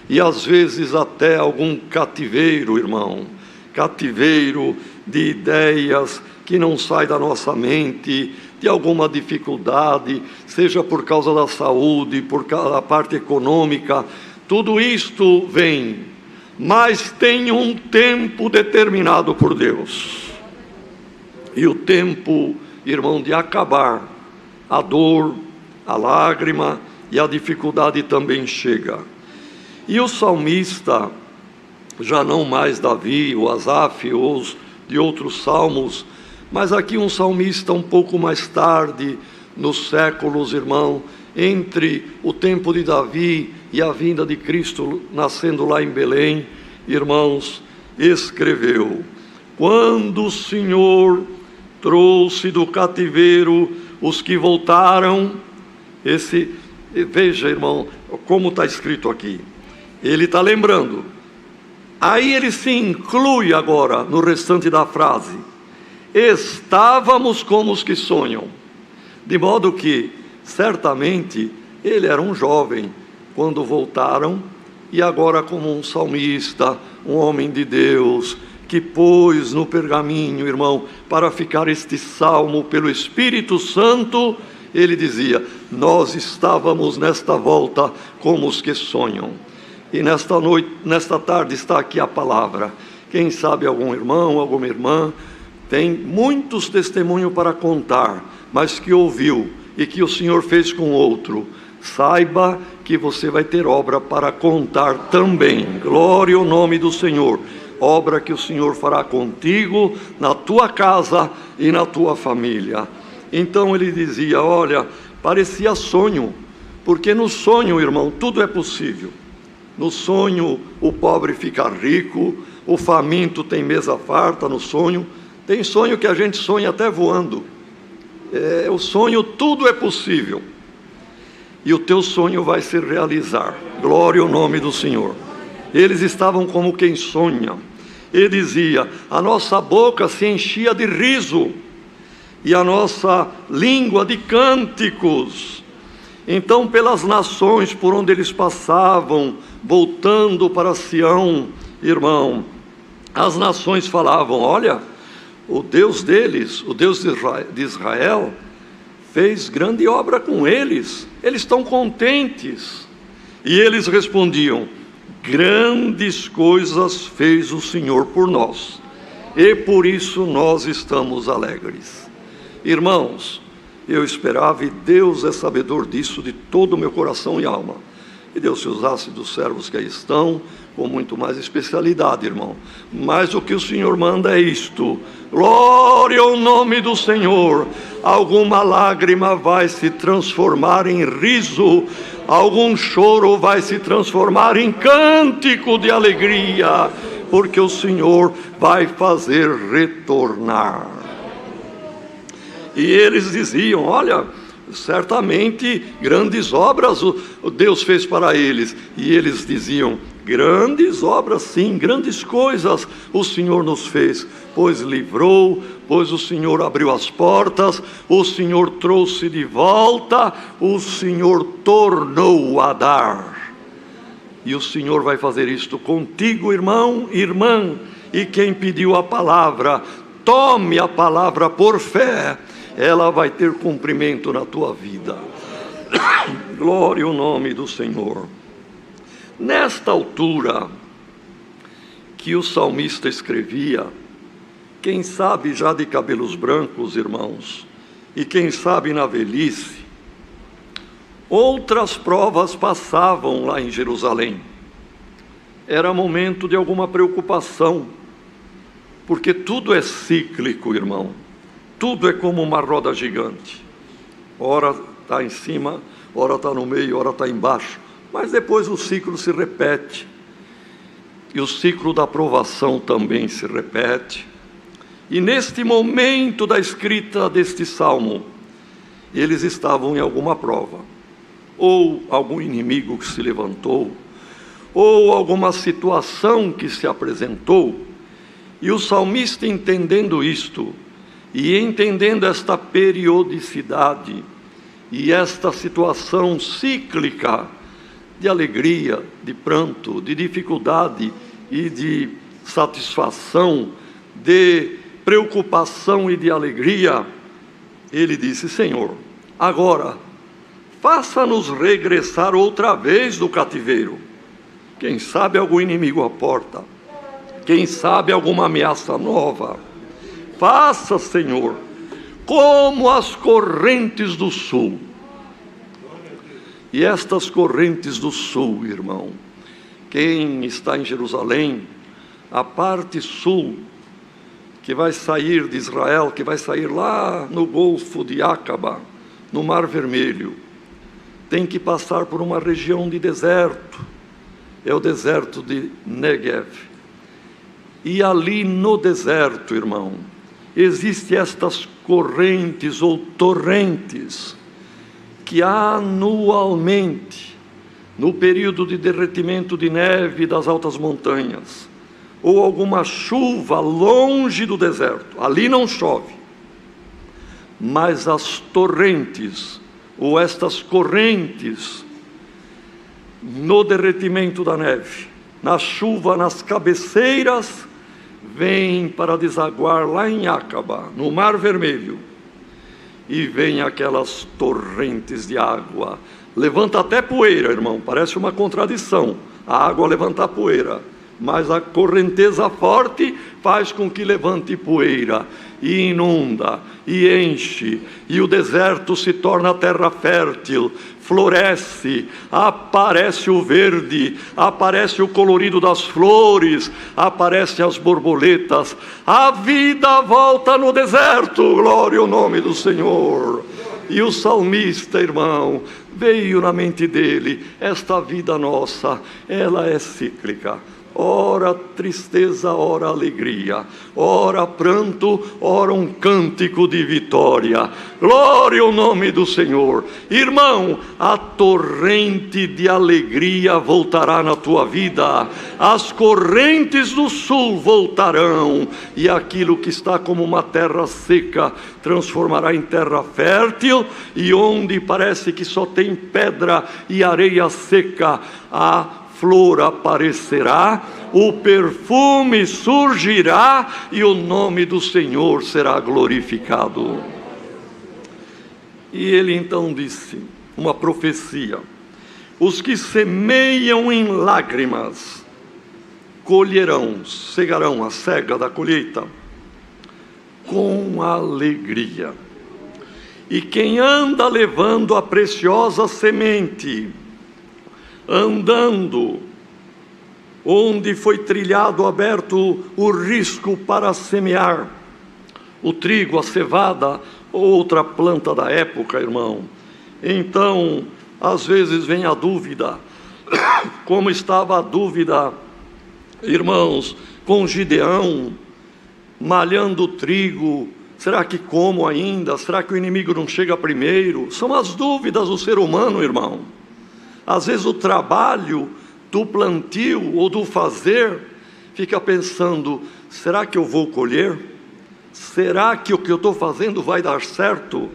E às vezes até algum cativeiro, irmão, cativeiro de ideias que não sai da nossa mente, de alguma dificuldade, seja por causa da saúde, por causa da parte econômica, tudo isto vem, mas tem um tempo determinado por Deus. E o tempo, irmão, de acabar, a dor, a lágrima e a dificuldade também chega. E o salmista, já não mais Davi, o Asaf, ou de outros salmos, mas aqui um salmista um pouco mais tarde, nos séculos, irmão, entre o tempo de Davi e a vinda de Cristo nascendo lá em Belém, irmãos, escreveu: quando o Senhor trouxe do cativeiro os que voltaram, veja, irmão, como está escrito aqui. Ele está lembrando. Aí ele se inclui agora no restante da frase: estávamos como os que sonham. De modo que, certamente, ele era um jovem quando voltaram, e agora, como um salmista, um homem de Deus, que pôs no pergaminho, irmão, para ficar este salmo pelo Espírito Santo, ele dizia: nós estávamos nesta volta como os que sonham. E nesta noite, nesta tarde, está aqui a palavra. Quem sabe algum irmão, alguma irmã, tem muitos testemunhos para contar, mas que ouviu e que o Senhor fez com outro. Saiba que você vai ter obra para contar também. Glória ao nome do Senhor. Obra que o Senhor fará contigo, na tua casa e na tua família. Então ele dizia: olha, parecia sonho, porque no sonho, irmão, tudo é possível. No sonho o pobre fica rico, o faminto tem mesa farta no sonho. Tem sonho que a gente sonha até voando. O sonho, tudo é possível. E o teu sonho vai se realizar. Glória ao nome do Senhor. Eles estavam como quem sonha. Ele dizia: a nossa boca se enchia de riso, e a nossa língua de cânticos. Então, pelas nações por onde eles passavam, voltando para Sião, irmão, as nações falavam: olha, o Deus deles, o Deus de Israel, fez grande obra com eles. Eles estão contentes. E eles respondiam: grandes coisas fez o Senhor por nós, e por isso nós estamos alegres. Irmãos, eu esperava, e Deus é sabedor disso de todo o meu coração e alma, e Deus se usasse dos servos que aí estão com muito mais especialidade, irmão. Mas o que o Senhor manda é isto: glória ao nome do Senhor. Alguma lágrima vai se transformar em riso, algum choro vai se transformar em cântico de alegria, porque o Senhor vai fazer retornar. E eles diziam: olha, certamente grandes obras o Deus fez para eles. E eles diziam: grandes obras, sim, grandes coisas o Senhor nos fez, pois livrou, pois o Senhor abriu as portas, o Senhor trouxe de volta, o Senhor tornou a dar. E o Senhor vai fazer isto contigo, irmão, irmã. E quem pediu a palavra, tome a palavra por fé, ela vai ter cumprimento na tua vida. Glória ao nome do Senhor. Nesta altura que o salmista escrevia, quem sabe já de cabelos brancos, irmãos, e quem sabe na velhice, outras provas passavam lá em Jerusalém. Era momento de alguma preocupação, porque tudo é cíclico, irmão. Tudo é como uma roda gigante. Ora está em cima, ora está no meio, ora está embaixo. Mas depois o ciclo se repete. E o ciclo da provação também se repete. E neste momento da escrita deste salmo, eles estavam em alguma prova. Ou algum inimigo que se levantou, ou alguma situação que se apresentou. E o salmista, entendendo isto, e entendendo esta periodicidade e esta situação cíclica de alegria, de pranto, de dificuldade e de satisfação, de preocupação e de alegria, ele disse: Senhor, agora faça-nos regressar outra vez do cativeiro. Quem sabe algum inimigo à porta, quem sabe alguma ameaça nova. Faça, Senhor, como as correntes do sul. E estas correntes do sul, irmão, quem está em Jerusalém, a parte sul, que vai sair de Israel, que vai sair lá no Golfo de Acaba, no Mar Vermelho, tem que passar por uma região de deserto, é o deserto de Negev. E ali no deserto, irmão, existem estas correntes ou torrentes que anualmente, no período de derretimento de neve das altas montanhas, ou alguma chuva longe do deserto, ali não chove, mas as torrentes, ou estas correntes, no derretimento da neve, na chuva, nas cabeceiras, vêm para desaguar lá em Acaba, no Mar Vermelho, e vêm aquelas torrentes de água, levanta até poeira, irmão, parece uma contradição, a água levantar poeira, mas a correnteza forte faz com que levante poeira, e inunda, e enche, e o deserto se torna terra fértil, floresce, aparece o verde, aparece o colorido das flores, aparecem as borboletas, a vida volta no deserto, glória ao nome do Senhor. E o salmista, irmão, veio na mente dele, esta vida nossa, ela é cíclica. Ora tristeza, ora alegria, ora pranto, ora um cântico de vitória. Glória ao nome do Senhor. Irmão, a torrente de alegria voltará na tua vida, as correntes do sul voltarão, e aquilo que está como uma terra seca transformará em terra fértil, e onde parece que só tem pedra e areia seca, a flor aparecerá, o perfume surgirá, e o nome do Senhor será glorificado. E ele então disse, uma profecia: os que semeiam em lágrimas colherão, cegarão a cega da colheita com alegria. E quem anda levando a preciosa semente, andando onde foi trilhado, aberto o risco para semear o trigo, a cevada, outra planta da época, irmão. Então, às vezes vem a dúvida, como estava a dúvida, irmãos, com Gideão, malhando o trigo, será que como ainda? Será que o inimigo não chega primeiro? São as dúvidas do ser humano, irmão. Às vezes o trabalho do plantio ou do fazer fica pensando, será que eu vou colher? Será que o que eu estou fazendo vai dar certo?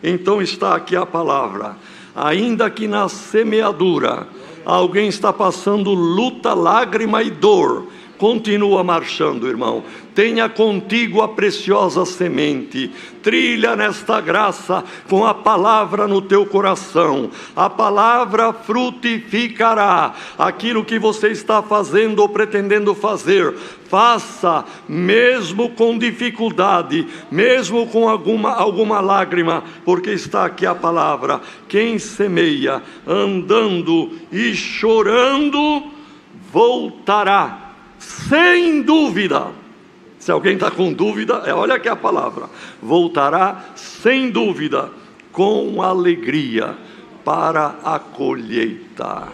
Então está aqui a palavra, ainda que na semeadura alguém está passando luta, lágrima e dor, continua marchando, irmão. Tenha contigo a preciosa semente, trilha nesta graça com a palavra no teu coração. A palavra frutificará aquilo que você está fazendo ou pretendendo fazer. Faça, mesmo com dificuldade, mesmo com alguma lágrima, porque está aqui a palavra. Quem semeia andando e chorando, voltará, sem dúvida. Se alguém está com dúvida, olha aqui a palavra, voltará sem dúvida, com alegria para a colheita.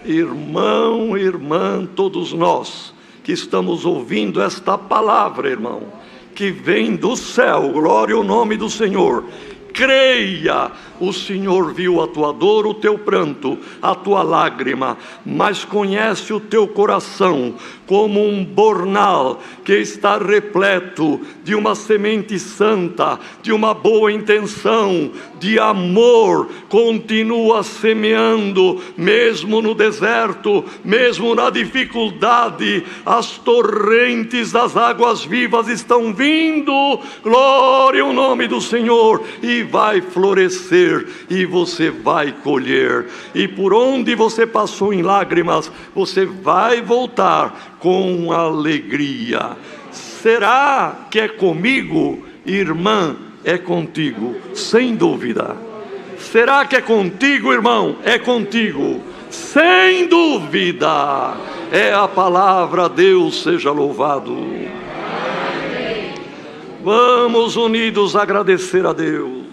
Irmão, irmã, todos nós que estamos ouvindo esta palavra, irmão, que vem do céu, glória ao nome do Senhor, creia, o Senhor viu a tua dor, o teu pranto, a tua lágrima, mas conhece o teu coração como um bornal que está repleto de uma semente santa, de uma boa intenção, de amor. Continua semeando, mesmo no deserto, mesmo na dificuldade, as torrentes das águas vivas estão vindo, glória ao nome do Senhor, e vai florescer, e você vai colher, e por onde você passou em lágrimas, você vai voltar com alegria. Será que é comigo, irmã? É contigo, sem dúvida. Será que é contigo, irmão? É contigo, sem dúvida. É a palavra, Deus seja louvado. Amém. Vamos unidos agradecer a Deus.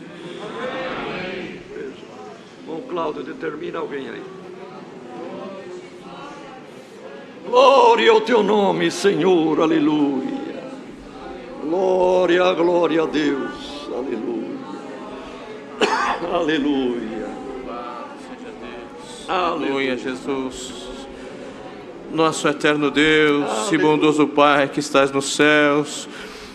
Bom, Cláudio, determina alguém aí. Glória ao teu nome, Senhor, aleluia. Glória a Deus, aleluia. Aleluia. Aleluia, Jesus. Nosso eterno Deus e bondoso Pai que estás nos céus,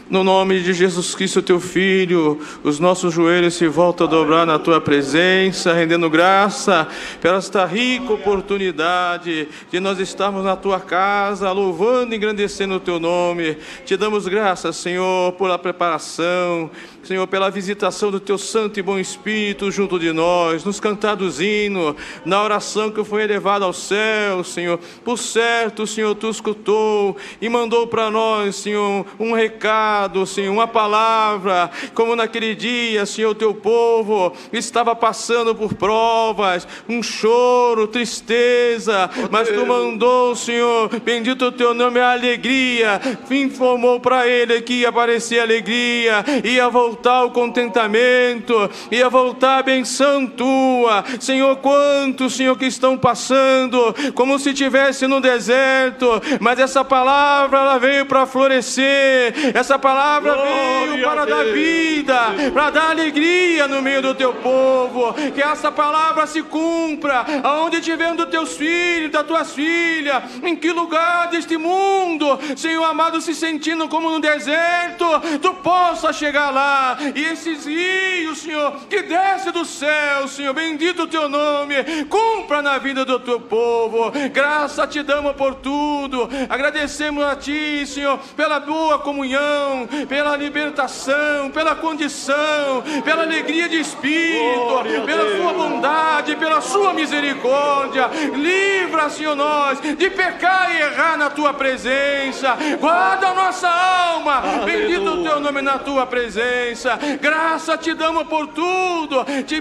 no nome de Jesus Cristo, teu Filho, os nossos joelhos se voltam a dobrar na tua presença, rendendo graça pela esta rica oportunidade de nós estarmos na tua casa, louvando e engrandecendo o teu nome. Te damos graças, Senhor, pela preparação, Senhor, pela visitação do teu Santo e Bom Espírito junto de nós, nos cantados hinos, na oração que foi elevada ao céu, Senhor. Por certo, Senhor, tu escutou e mandou para nós, Senhor, um recado, Senhor, uma palavra, como naquele dia, Senhor, teu povo estava passando por provas, um choro, tristeza, mas tu mandou, Senhor, bendito o teu nome, a alegria, informou para ele que ia aparecer alegria, ia voltar o contentamento, ia voltar a benção tua, Senhor. Quantos, Senhor, que estão passando como se estivesse no deserto, mas essa palavra ela veio para florescer, essa palavra veio para dar vida, para dar alegria no meio do teu povo. Que essa palavra se cumpra aonde tiver dos teus filhos, das tuas filhas, em que lugar deste mundo, Senhor amado, se sentindo como no deserto, tu possa chegar lá, e esses rios, Senhor, que desce do céu, Senhor, bendito o teu nome, cumpra na vida do teu povo. Graça te damos por tudo, agradecemos a ti, Senhor, pela boa comunhão, pela libertação, pela condição, pela alegria de espírito, pela sua bondade, pela sua misericórdia. Livra, Senhor, nós de pecar e errar na tua presença. Guarda a nossa alma, bendito o teu nome na tua presença. Graça te damos por tudo, te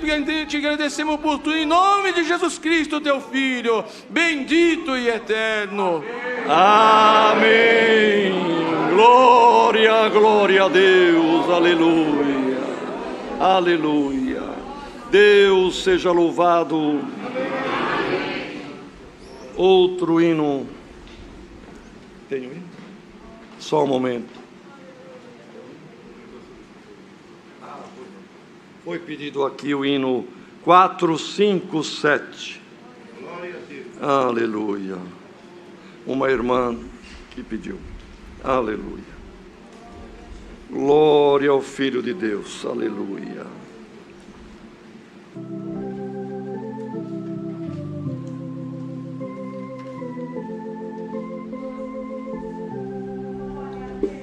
agradecemos por tudo, em nome de Jesus Cristo, teu Filho, bendito e eterno. Amém. Glória a Deus, aleluia, aleluia. Deus seja louvado. Outro hino. Tem um hino? Só um momento. Foi pedido aqui o hino 457. Glória a Deus. Aleluia. Uma irmã que pediu. Aleluia. Glória ao Filho de Deus. Aleluia.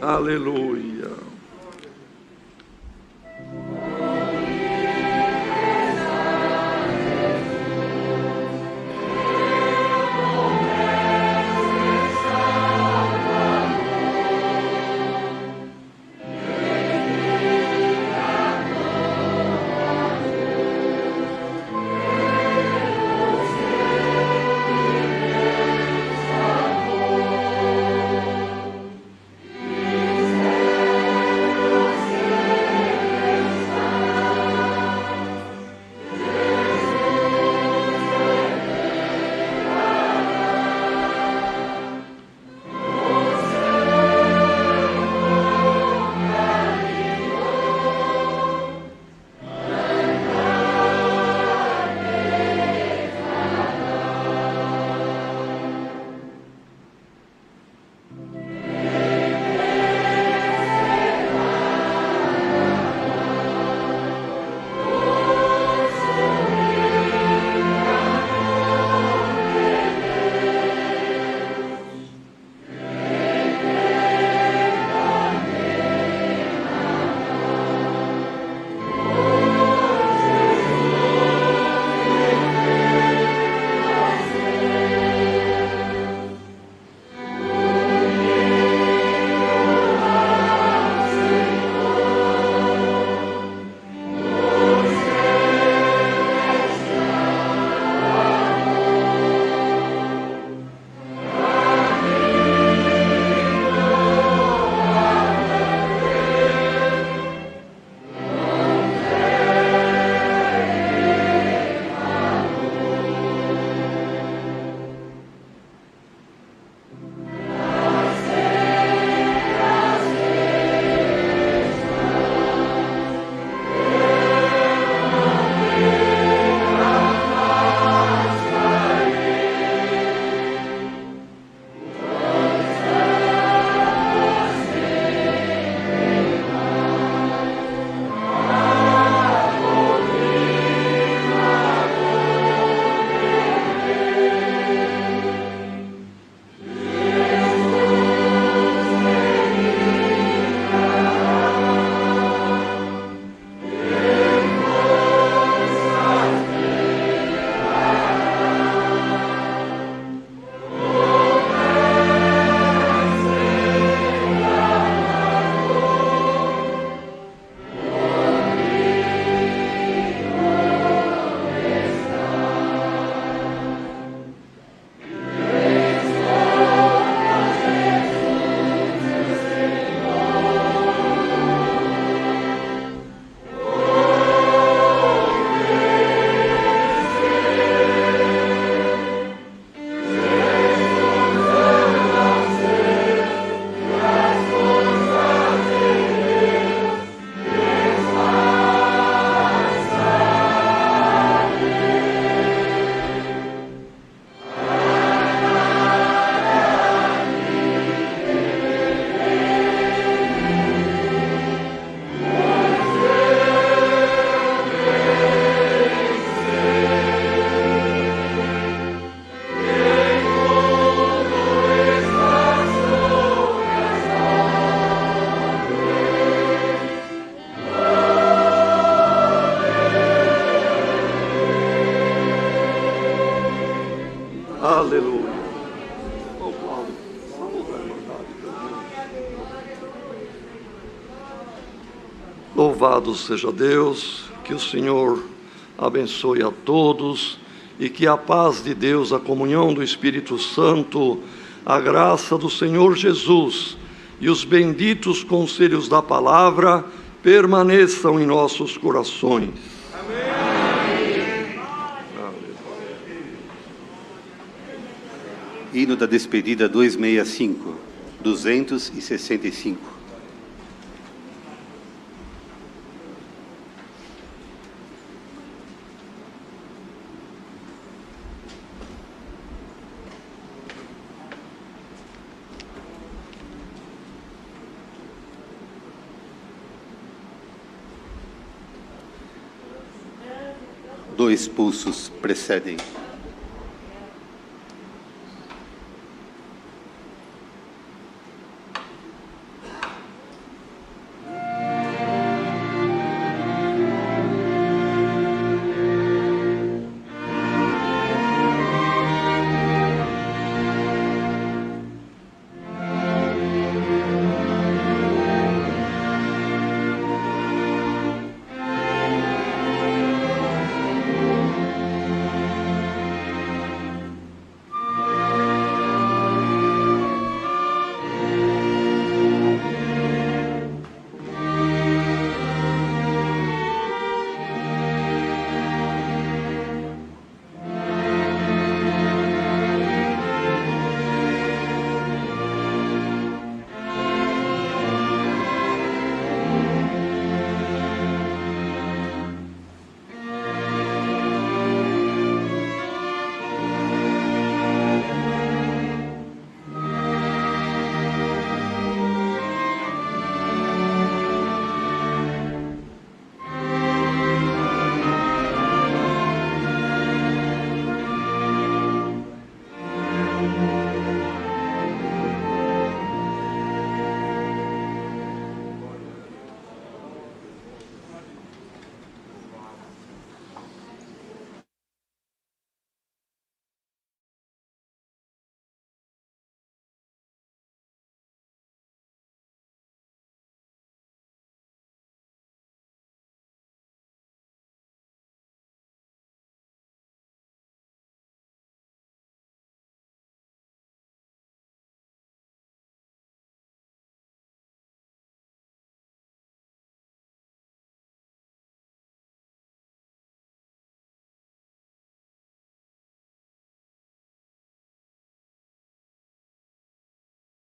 Aleluia. Aleluia. Oh, Cláudio, saúde a irmandade, pelo menos. Louvado seja Deus, que o Senhor abençoe a todos e que a paz de Deus, a comunhão do Espírito Santo, a graça do Senhor Jesus e os benditos conselhos da palavra permaneçam em nossos corações. Amém. Hino da despedida 265. Dois pulsos precedem.